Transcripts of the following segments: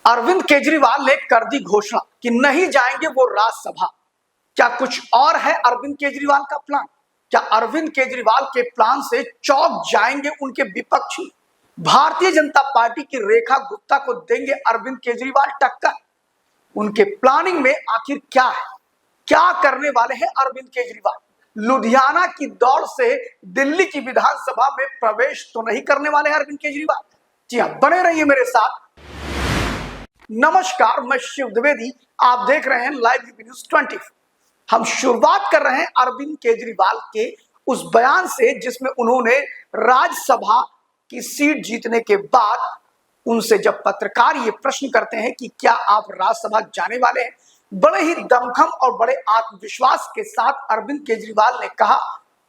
अरविंद केजरीवाल ने कर दी घोषणा कि नहीं जाएंगे वो राज्यसभा। क्या कुछ और है अरविंद केजरीवाल का प्लान? क्या अरविंद केजरीवाल के प्लान से चौंक जाएंगे उनके विपक्षी? भारतीय जनता पार्टी की रेखा गुप्ता को देंगे अरविंद केजरीवाल टक्कर? उनके प्लानिंग में आखिर क्या है? क्या करने वाले हैं अरविंद केजरीवाल? लुधियाना की दौड़ से दिल्ली की विधानसभा में प्रवेश तो नहीं करने वाले हैं अरविंद केजरीवाल? जी हां, बने रहिए मेरे साथ। नमस्कार, मैं शिव द्विवेदी, आप देख रहे हैं लाइव न्यूज 24। हम शुरुआत कर रहे हैं अरविंद केजरीवाल के उस बयान से जिसमें उन्होंने राज्यसभा की सीट जीतने के बाद उनसे जब पत्रकार ये प्रश्न करते हैं कि क्या आप राज्यसभा जाने वाले हैं, बड़े ही दमखम और बड़े आत्मविश्वास के साथ अरविंद केजरीवाल ने कहा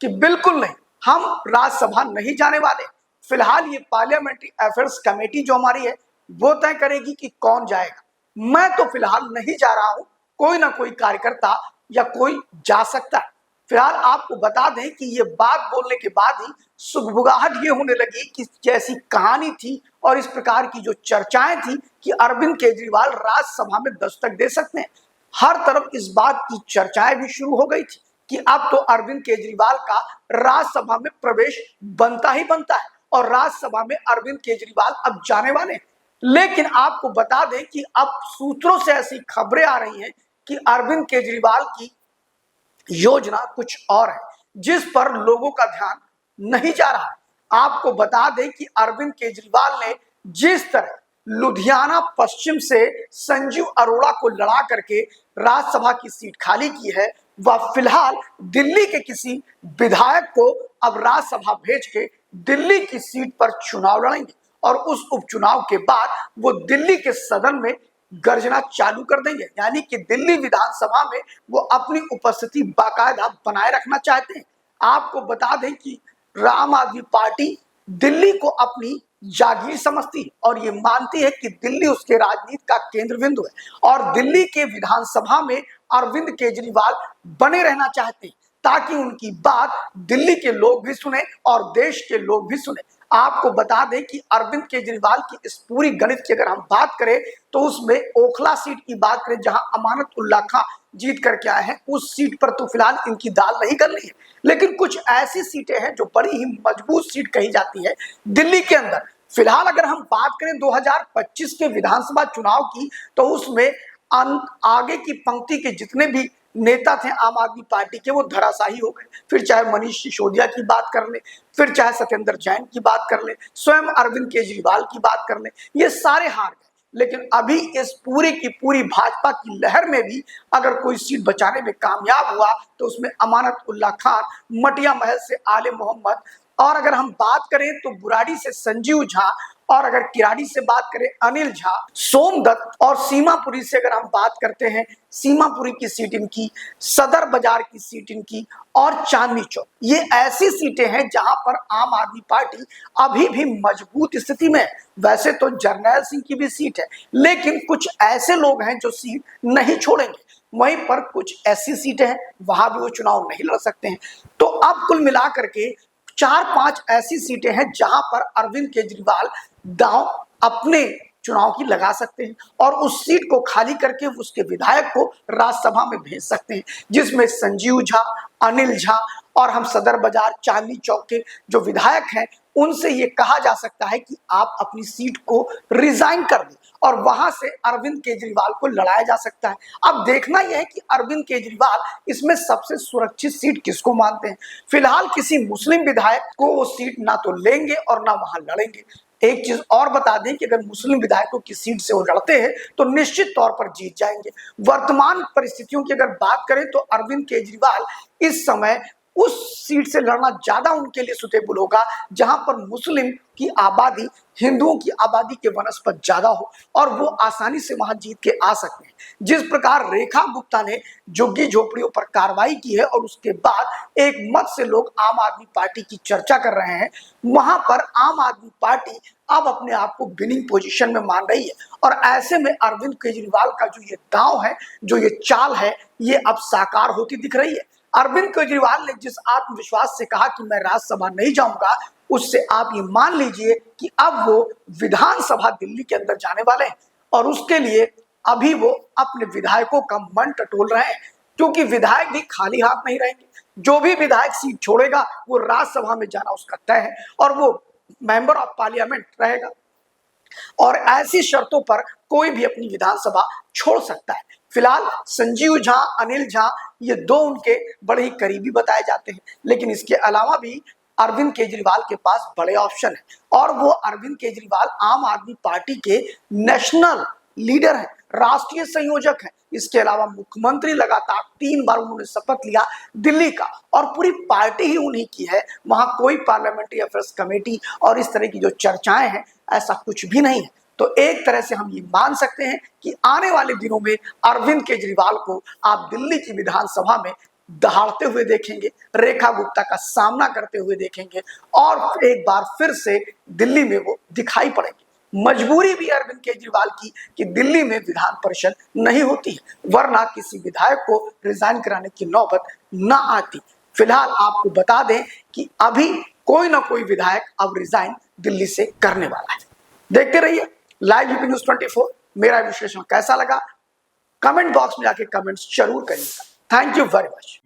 कि बिल्कुल नहीं, हम राज्यसभा नहीं जाने वाले। फिलहाल ये पार्लियामेंट्री अफेयर्स कमेटी जो हमारी है वो तय करेगी कि कौन जाएगा। मैं तो फिलहाल नहीं जा रहा हूं, कोई ना कोई कार्यकर्ता या कोई जा सकता है। फिलहाल आपको बता दें कि ये बात बोलने के बाद ही सुगबुगाहट ये होने लगी कि जैसी कहानी थी और इस प्रकार की जो चर्चाएं थी कि अरविंद केजरीवाल राज्यसभा में दस्तक दे सकते हैं। हर तरफ इस बात की चर्चाएं भी शुरू हो गई थी कि अब तो अरविंद केजरीवाल का राज्यसभा में प्रवेश बनता ही बनता है और राज्यसभा में अरविंद केजरीवाल अब जाने वाले हैं। लेकिन आपको बता दें कि अब सूत्रों से ऐसी खबरें आ रही हैं कि अरविंद केजरीवाल की योजना कुछ और है जिस पर लोगों का ध्यान नहीं जा रहा है। आपको बता दें कि अरविंद केजरीवाल ने जिस तरह लुधियाना पश्चिम से संजीव अरोड़ा को लड़ा करके राज्यसभा की सीट खाली की है, वह फिलहाल दिल्ली के किसी विधायक को अब राज्यसभा भेज के दिल्ली की सीट पर चुनाव लड़ेंगे और उस उपचुनाव के बाद वो दिल्ली के सदन में गर्जना चालू कर देंगे। यानी कि दिल्ली विधानसभा में वो अपनी उपस्थिति बाकायदा बनाए रखना चाहते हैं। आपको बता दें कि आम आदमी पार्टी दिल्ली को अपनी जागीर समझती है और ये मानती है कि दिल्ली उसके राजनीति का केंद्र बिंदु है और दिल्ली के विधानसभा में अरविंद केजरीवाल बने रहना चाहते हैं ताकि उनकी बात दिल्ली के लोग भी सुने और देश के लोग भी सुने। आपको बता दें कि अरविंद केजरीवाल की इस पूरी गणित की अगर हम बात करें तो उसमें ओखला सीट की बात करें जहां अमानत उल्लाह खां जीत करके आए हैं, उस सीट पर तो फिलहाल इनकी दाल नहीं गलनी है। लेकिन कुछ ऐसी सीटें हैं जो बड़ी ही मजबूत सीट कही जाती है दिल्ली के अंदर। फिलहाल अगर हम बात करें 2025 के विधानसभा चुनाव की तो उसमें आगे की पंक्ति के जितने भी नेता थे आम आदमी पार्टी के वो धराशायी हो गए। फिर चाहे मनीष सिसोदिया की बात कर ले, फिर चाहे सत्येंद्र जैन की बात कर ले, स्वयं अरविंद केजरीवाल की बात कर ले, ये सारे हार गए। लेकिन अभी इस पूरी की पूरी भाजपा की लहर में भी अगर कोई सीट बचाने में कामयाब हुआ तो उसमें अमानत उल्लाह खान, मटिया महल से आले मोहम्मद, और अगर हम बात करें तो बुराड़ी से संजीव झा, और अगर किराड़ी से बात करें अनिल झा, सोमदत्त, और सीमापुरी से अगर हम बात करते हैं सीमापुरी की सीट इनकी, सदर बाजार की सीट इनकी, और चांदनी चौक, ये ऐसी सीटें हैं जहां पर आम आदमी पार्टी अभी भी मजबूत स्थिति में है। वैसे तो जर्नैल सिंह की भी सीट है लेकिन कुछ ऐसे लोग हैं जो सीट नहीं छोड़ेंगे, वहीं पर कुछ ऐसी सीटें हैं वहां भी वो चुनाव नहीं लड़ सकते हैं। तो अब कुल मिलाकर के 4-5 ऐसी सीटें हैं जहां पर अरविंद केजरीवाल दांव अपने चुनाव की लगा सकते हैं और उस सीट को खाली करके उसके विधायक को राज्यसभा में भेज सकते हैं, जिसमें संजीव झा, अनिल झा, और हम सदर बाजार चांदनी चौक के जो विधायक हैं उनसे ये कहा जा सकता है कि आप अपनी सीट को रिजाइन कर दें और वहां से अरविंद केजरीवाल को लड़ाया जा सकता है। अब देखना यह है कि अरविंद केजरीवाल इसमें सबसे सुरक्षित सीट किसको मानते हैं। फिलहाल किसी मुस्लिम विधायक को वो सीट ना तो लेंगे और ना वहां लड़ेंगे। एक चीज और बता दें कि अगर मुस्लिम विधायकों की सीट से वो लड़ते हैं तो निश्चित तौर पर जीत जाएंगे। वर्तमान परिस्थितियों की अगर बात करें तो अरविंद केजरीवाल इस समय उस सीट से लड़ना ज्यादा उनके लिए सुटेबल होगा जहां पर मुस्लिम की आबादी हिंदुओं की आबादी के वनस्पत ज्यादा हो और वो आसानी से वहां जीत के आ सकते हैं। जिस प्रकार रेखा गुप्ता ने झुग्गी झोपड़ियों पर कार्रवाई की है और उसके बाद एक मत से लोग आम आदमी पार्टी की चर्चा कर रहे हैं, वहां पर आम आदमी पार्टी अब अपने आप को विनिंग पोजीशन में मान रही है और ऐसे में अरविंद केजरीवाल का जो ये दांव है, जो ये चाल है, ये अब साकार होती दिख रही है। अरविंद केजरीवाल ने जिस आत्मविश्वास से कहा कि मैं राज्यसभा नहीं जाऊंगा, उससे आप ये मान लीजिए कि अब वो विधानसभा दिल्ली के अंदर जाने वाले हैं और उसके लिए अभी वो अपने विधायकों का मन टटोल रहे हैं, क्योंकि विधायक भी खाली हाथ नहीं रहेंगे। जो भी विधायक सीट छोड़ेगा वो राज्यसभा में जाना उसका तय है और वो मेंबर ऑफ पार्लियामेंट रहेगा, और ऐसी शर्तों पर कोई भी अपनी विधानसभा छोड़ सकता है। फिलहाल संजीव झा, अनिल झा, ये दो उनके बड़े ही करीबी बताए जाते हैं, लेकिन इसके अलावा भी अरविंद केजरीवाल के पास बड़े ऑप्शन है, और वो अरविंद केजरीवाल आम आदमी पार्टी के नेशनल लीडर हैं, राष्ट्रीय संयोजक हैं। इसके अलावा मुख्यमंत्री लगातार 3 बार उन्होंने शपथ लिया दिल्ली का, और पूरी पार्टी ही उन्हीं की है। वहां कोई पार्लियामेंट्री अफेयर्स कमेटी और इस तरह की जो चर्चाएं हैं, ऐसा कुछ भी नहीं है। तो एक तरह से हम ये मान सकते हैं कि आने वाले दिनों में अरविंद केजरीवाल को आप दिल्ली की विधानसभा में दहाड़ते हुए देखेंगे, रेखा गुप्ता का सामना करते हुए देखेंगे, और एक बार फिर से दिल्ली में वो दिखाई पड़ेंगे। मजबूरी भी अरविंद केजरीवाल की कि दिल्ली में विधान परिषद नहीं होती है, वरना किसी विधायक को रिजाइन कराने की नौबत ना आती। फिलहाल आपको बता दें कि अभी कोई ना कोई विधायक अब रिजाइन दिल्ली से करने वाला है। देखते रहिए लाइव यूपी न्यूज़ 24। मेरा विश्लेषण कैसा लगा कमेंट बॉक्स में जाके कमेंट्स जरूर करिएगा। Thank you very much.